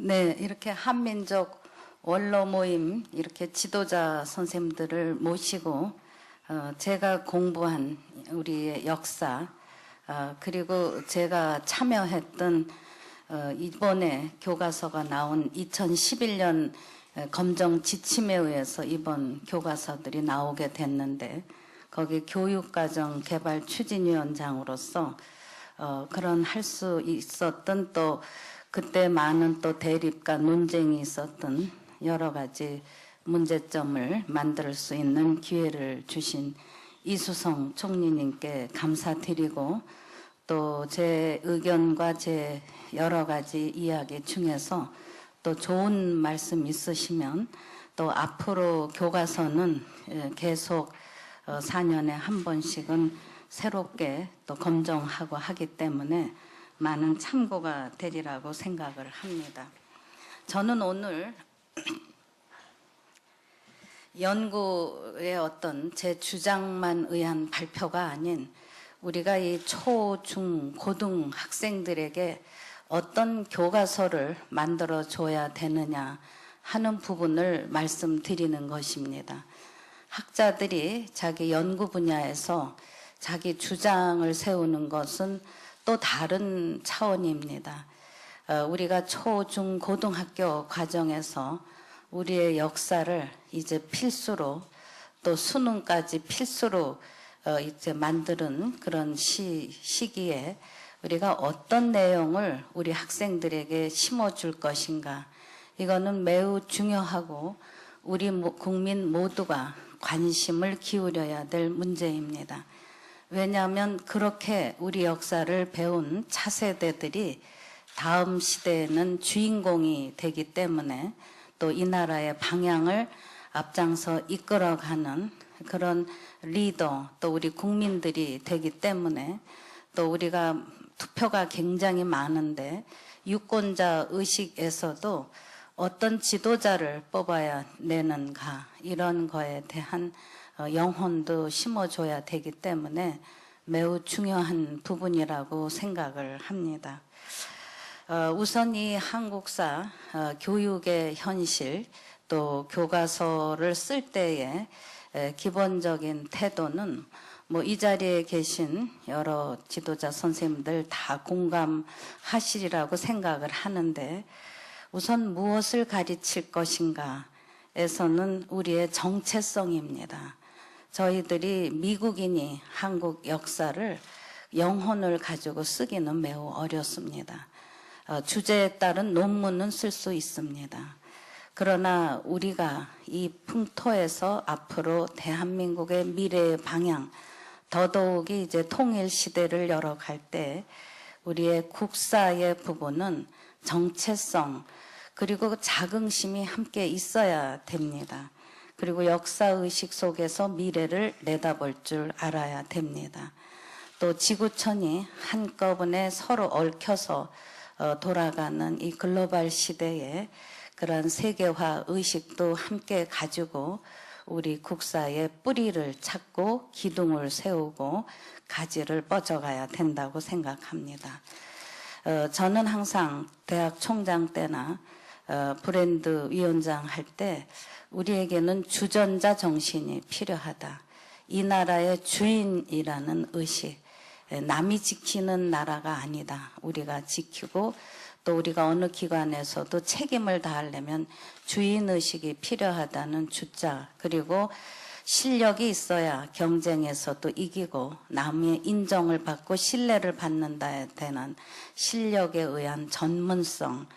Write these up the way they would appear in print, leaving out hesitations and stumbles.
네, 이렇게 한민족 원로 모임 이렇게 지도자 선생님들을 모시고 제가 공부한 우리의 역사 그리고 제가 참여했던 이번에 교과서가 나온 2011년 검정 지침에 의해서 이번 교과서들이 나오게 됐는데 거기 교육과정 개발 추진위원장으로서 그런 할 수 있었던 또 그때 많은 또 대립과 논쟁이 있었던 여러 가지 문제점을 만들 수 있는 기회를 주신 이수성 총리님께 감사드리고 또 제 의견과 제 여러 가지 이야기 중에서 또 좋은 말씀 있으시면 또 앞으로 교과서는 계속 4년에 한 번씩은 새롭게 또 검정하고 하기 때문에 많은 참고가 되리라고 생각을 합니다. 저는 오늘 연구의 어떤 제 주장만 의한 발표가 아닌 우리가 이 초, 중, 고등 학생들에게 어떤 교과서를 만들어 줘야 되느냐 하는 부분을 말씀드리는 것입니다. 학자들이 자기 연구 분야에서 자기 주장을 세우는 것은 또 다른 차원입니다. 우리가 초, 중, 고등학교 과정에서 우리의 역사를 이제 필수로 또 수능까지 필수로 이제 만드는 그런 시기에 우리가 어떤 내용을 우리 학생들에게 심어줄 것인가 이거는 매우 중요하고 우리 국민 모두가 관심을 기울여야 될 문제입니다. 왜냐하면 그렇게 우리 역사를 배운 차세대들이 다음 시대에는 주인공이 되기 때문에 또 이 나라의 방향을 앞장서 이끌어가는 그런 리더 또 우리 국민들이 되기 때문에 또 우리가 투표가 굉장히 많은데 유권자 의식에서도 어떤 지도자를 뽑아야 내는가 이런 거에 대한 영혼도 심어줘야 되기 때문에 매우 중요한 부분이라고 생각을 합니다. 우선 이 한국사 교육의 현실 또 교과서를 쓸 때의 기본적인 태도는 뭐 이 자리에 계신 여러 지도자 선생님들 다 공감하시리라고 생각을 하는데 우선 무엇을 가르칠 것인가에서는 우리의 정체성입니다. 저희들이 미국인이 한국 역사를 영혼을 가지고 쓰기는 매우 어렵습니다. 주제에 따른 논문은 쓸 수 있습니다. 그러나 우리가 이 풍토에서 앞으로 대한민국의 미래의 방향, 더더욱이 이제 통일 시대를 열어갈 때 우리의 국사의 부분은 정체성 그리고 자긍심이 함께 있어야 됩니다. 그리고 역사의식 속에서 미래를 내다볼 줄 알아야 됩니다. 또 지구촌이 한꺼번에 서로 얽혀서 돌아가는 이 글로벌 시대에 그런 세계화 의식도 함께 가지고 우리 국사의 뿌리를 찾고 기둥을 세우고 가지를 뻗어가야 된다고 생각합니다. 저는 항상 대학 총장 때나 브랜드 위원장 할 때 우리에게는 주전자 정신이 필요하다. 이 나라의 주인이라는 의식, 남이 지키는 나라가 아니다. 우리가 지키고 또 우리가 어느 기관에서도 책임을 다하려면 주인의식이 필요하다는 주자 그리고 실력이 있어야 경쟁에서도 이기고 남의 인정을 받고 신뢰를 받는다에 대한 실력에 의한 전문성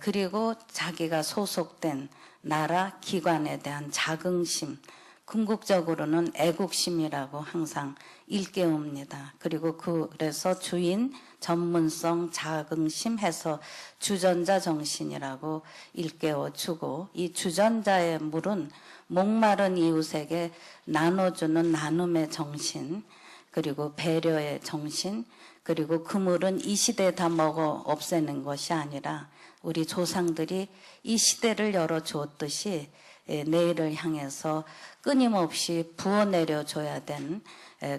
그리고 자기가 소속된 나라 기관에 대한 자긍심 궁극적으로는 애국심이라고 항상 일깨웁니다. 그리고 그래서 주인, 전문성, 자긍심 해서 주전자 정신이라고 일깨워주고 이 주전자의 물은 목마른 이웃에게 나눠주는 나눔의 정신 그리고 배려의 정신 그리고 그 물은 이 시대에 다 먹어 없애는 것이 아니라 우리 조상들이 이 시대를 열어주었듯이 내일을 향해서 끊임없이 부어내려줘야 되는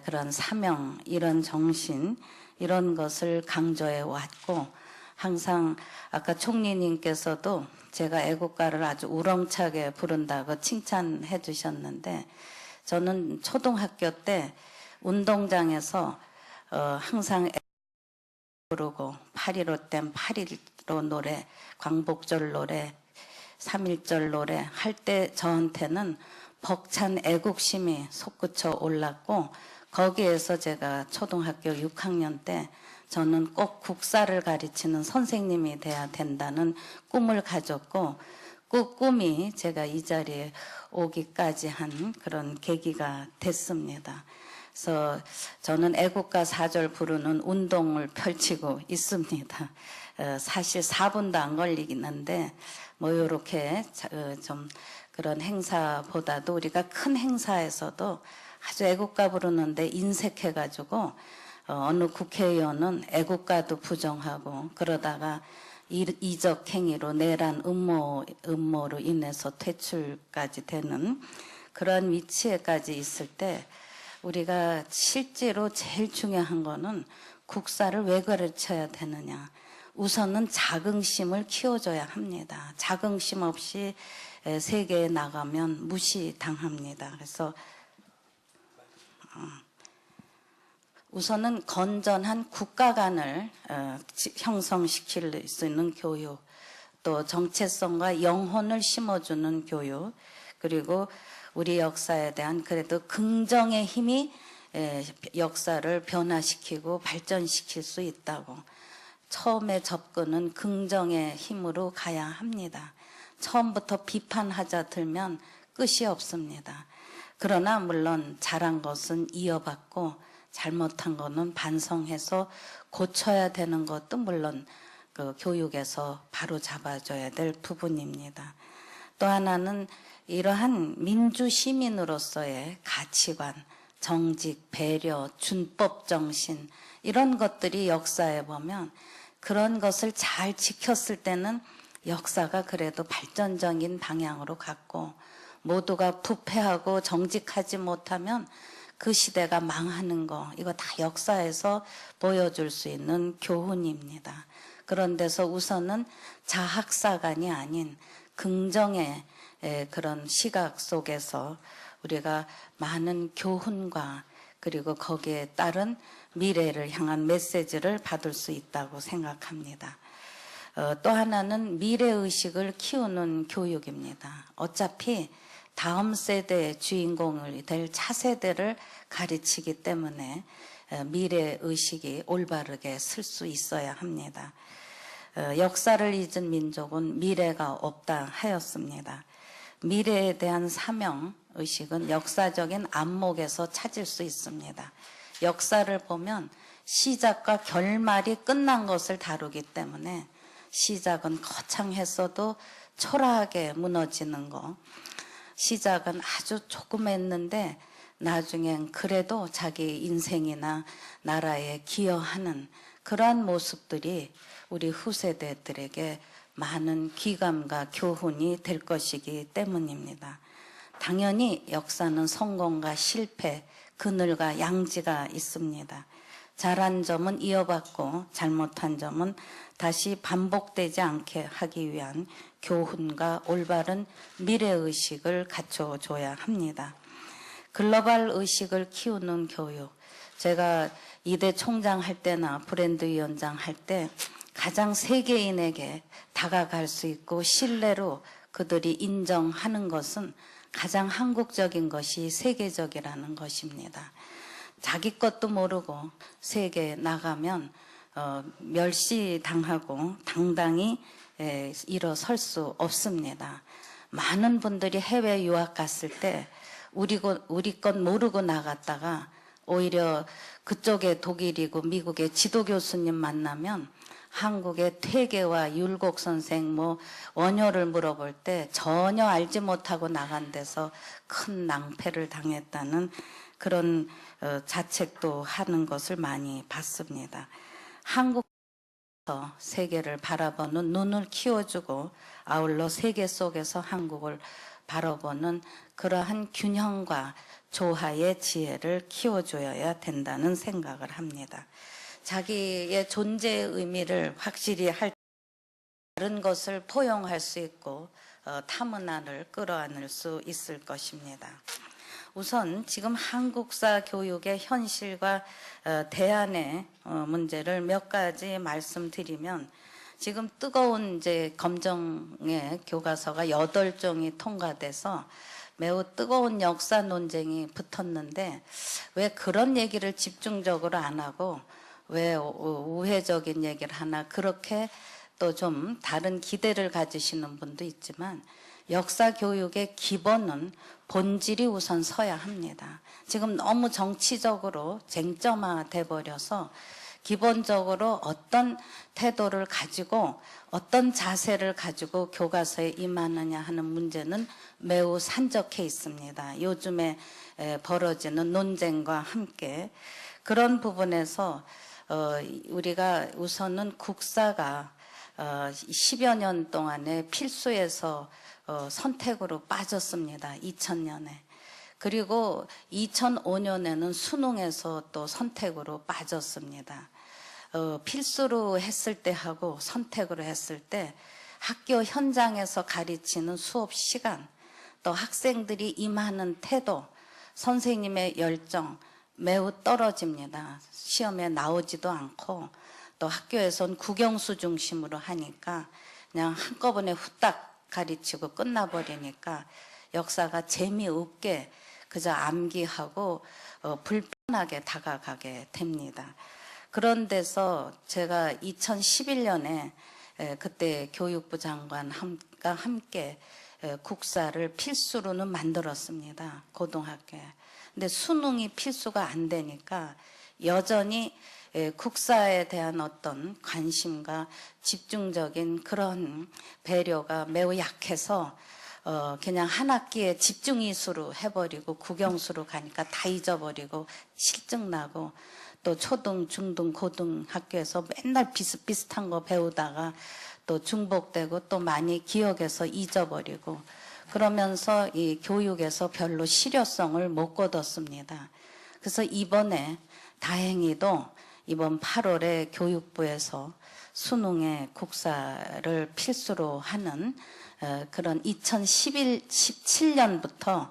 그런 사명, 이런 정신, 이런 것을 강조해 왔고 항상 아까 총리님께서도 제가 애국가를 아주 우렁차게 부른다고 칭찬해 주셨는데 저는 초등학교 때 운동장에서 항상 부르고 8.15 땐 8.15 노래, 광복절 노래, 3.1절 노래 할 때 저한테는 벅찬 애국심이 솟구쳐 올랐고 거기에서 제가 초등학교 6학년 때 저는 꼭 국사를 가르치는 선생님이 돼야 된다는 꿈을 가졌고 그 꿈이 제가 이 자리에 오기까지 한 그런 계기가 됐습니다. 그래서 저는 애국가 4절 부르는 운동을 펼치고 있습니다. 사실 4분도 안 걸리긴 한데 뭐 이렇게 좀 그런 행사보다도 우리가 큰 행사에서도 아주 애국가 부르는데 인색해가지고 어느 국회의원은 애국가도 부정하고 그러다가 이적 행위로 내란 음모로 인해서 퇴출까지 되는 그런 위치에까지 있을 때 우리가 실제로 제일 중요한 거는 국사를 왜 가르쳐야 되느냐. 우선은 자긍심을 키워줘야 합니다. 자긍심 없이 세계에 나가면 무시당합니다. 그래서 우선은 건전한 국가관을 형성시킬 수 있는 교육, 또 정체성과 영혼을 심어주는 교육, 그리고 우리 역사에 대한 그래도 긍정의 힘이 역사를 변화시키고 발전시킬 수 있다고. 처음에 접근은 긍정의 힘으로 가야 합니다. 처음부터 비판하자 들면 끝이 없습니다. 그러나 물론 잘한 것은 이어받고 잘못한 것은 반성해서 고쳐야 되는 것도 물론 그 교육에서 바로 잡아줘야 될 부분입니다. 또 하나는 이러한 민주 시민으로서의 가치관, 정직, 배려, 준법 정신 이런 것들이 역사에 보면 그런 것을 잘 지켰을 때는 역사가 그래도 발전적인 방향으로 갔고 모두가 부패하고 정직하지 못하면 그 시대가 망하는 거 이거 다 역사에서 보여줄 수 있는 교훈입니다. 그런 데서 우선은 자학사관이 아닌 긍정의 그런 시각 속에서 우리가 많은 교훈과 그리고 거기에 따른 미래를 향한 메시지를 받을 수 있다고 생각합니다. 또 하나는 미래의식을 키우는 교육입니다. 어차피 다음 세대의 주인공을 될 차세대를 가르치기 때문에 미래의식이 올바르게 쓸 수 있어야 합니다. 역사를 잊은 민족은 미래가 없다 하였습니다. 미래에 대한 사명의식은 역사적인 안목에서 찾을 수 있습니다. 역사를 보면 시작과 결말이 끝난 것을 다루기 때문에 시작은 거창했어도 초라하게 무너지는 거, 시작은 아주 조금 했는데 나중엔 그래도 자기 인생이나 나라에 기여하는 그러한 모습들이 우리 후세대들에게 많은 귀감과 교훈이 될 것이기 때문입니다. 당연히 역사는 성공과 실패, 그늘과 양지가 있습니다. 잘한 점은 이어받고 잘못한 점은 다시 반복되지 않게 하기 위한 교훈과 올바른 미래의식을 갖춰줘야 합니다. 글로벌 의식을 키우는 교육. 제가 이대 총장 할 때나 브랜드 위원장 할 때 가장 세계인에게 다가갈 수 있고 신뢰로 그들이 인정하는 것은 가장 한국적인 것이 세계적이라는 것입니다. 자기 것도 모르고 세계에 나가면 멸시당하고 당당히 일어설 수 없습니다. 많은 분들이 해외 유학 갔을 때 우리 것 모르고 나갔다가 오히려 그쪽에 독일이고 미국의 지도 교수님 만나면 한국의 퇴계와 율곡 선생 원효를 물어볼 때 전혀 알지 못하고 나간 데서 큰 낭패를 당했다는 그런 자책도 하는 것을 많이 봤습니다. 한국에서 세계를 바라보는 눈을 키워주고 아울러 세계 속에서 한국을 바라보는 그러한 균형과 조화의 지혜를 키워줘야 된다는 생각을 합니다. 자기의 존재의 의미를 확실히 할 다른 것을 포용할 수 있고 타문화를 끌어안을 수 있을 것입니다. 우선 지금 한국사 교육의 현실과 대안의 문제를 몇 가지 말씀드리면, 지금 뜨거운 이제 검정의 교과서가 8종이 통과돼서 매우 뜨거운 역사 논쟁이 붙었는데, 왜 그런 얘기를 집중적으로 안 하고 왜 우회적인 얘기를 하나, 그렇게 또 좀 다른 기대를 가지시는 분도 있지만, 역사 교육의 기본은 본질이 우선 서야 합니다. 지금 너무 정치적으로 쟁점화돼 버려서 기본적으로 어떤 태도를 가지고 어떤 자세를 가지고 교과서에 임하느냐 하는 문제는 매우 산적해 있습니다. 요즘에 벌어지는 논쟁과 함께 그런 부분에서 우리가 우선은 국사가 10여 년 동안에 필수에서 선택으로 빠졌습니다. 2000년에. 그리고 2005년에는 수능에서 또 선택으로 빠졌습니다. 필수로 했을 때 하고 선택으로 했을 때 학교 현장에서 가르치는 수업 시간, 또 학생들이 임하는 태도, 선생님의 열정 매우 떨어집니다. 시험에 나오지도 않고, 또 학교에선 국영수 중심으로 하니까 그냥 한꺼번에 후딱 가르치고 끝나버리니까 역사가 재미없게 그저 암기하고 불편하게 다가가게 됩니다. 그런 데서 제가 2011년에 그때 교육부 장관과 함께 국사를 필수로는 만들었습니다. 고등학교에. 근데 수능이 필수가 안 되니까 여전히 국사에 대한 어떤 관심과 집중적인 그런 배려가 매우 약해서 그냥 한 학기에 집중 이수로 해버리고 국영수로 가니까 다 잊어버리고 실증나고, 또 초등, 중등, 고등 학교에서 맨날 비슷비슷한 거 배우다가 또 중복되고 또 많이 기억해서 잊어버리고, 그러면서 이 교육에서 별로 실효성을 못 거뒀습니다. 그래서 이번에 다행히도 이번 8월에 교육부에서 수능에 국사를 필수로 하는 그런 2017년부터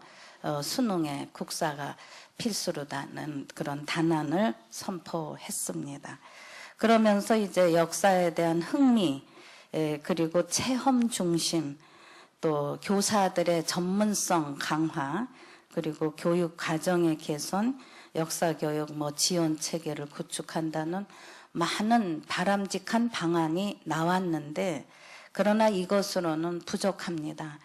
수능에 국사가 필수로다는 그런 단안을 선포했습니다. 그러면서 이제 역사에 대한 흥미, 그리고 체험 중심, 또 교사들의 전문성 강화, 그리고 교육 과정의 개선, 역사교육 지원 체계를 구축한다는 많은 바람직한 방안이 나왔는데, 그러나 이것으로는 부족합니다.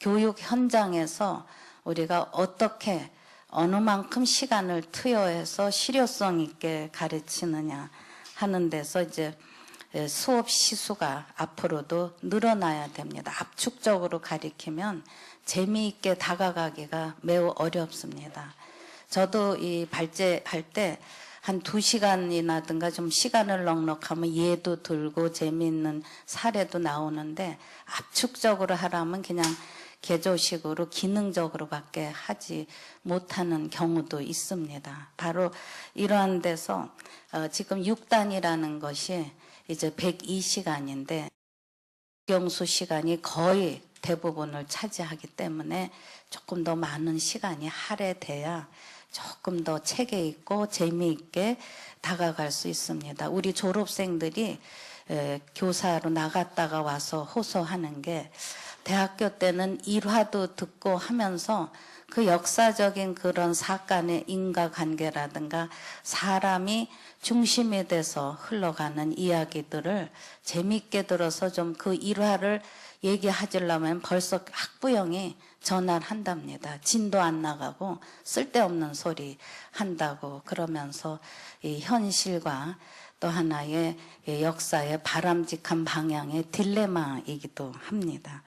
교육 현장에서 우리가 어떻게 어느 만큼 시간을 투여해서 실효성 있게 가르치느냐 하는 데서 이제 수업 시수가 앞으로도 늘어나야 됩니다. 압축적으로 가르치면 재미있게 다가가기가 매우 어렵습니다. 저도 이 발제할 때 한 2시간이나든가 좀 시간을 넉넉하면 예도 들고 재미있는 사례도 나오는데, 압축적으로 하라면 그냥 개조식으로 기능적으로밖에 하지 못하는 경우도 있습니다. 바로 이러한 데서 지금 6단이라는 것이 이제 102시간인데 국영수 시간이 거의 대부분을 차지하기 때문에 조금 더 많은 시간이 할애돼야 조금 더 체계 있고 재미있게 다가갈 수 있습니다. 우리 졸업생들이 교사로 나갔다가 와서 호소하는 게, 대학교 때는 일화도 듣고 하면서 그 역사적인 그런 사건의 인과관계라든가 사람이 중심이 돼서 흘러가는 이야기들을 재미있게 들어서 좀 그 일화를 얘기하려면 벌써 학부형이 전화를 한답니다. 진도 안 나가고 쓸데없는 소리 한다고. 그러면서 이 현실과 또 하나의 역사의 바람직한 방향의 딜레마이기도 합니다.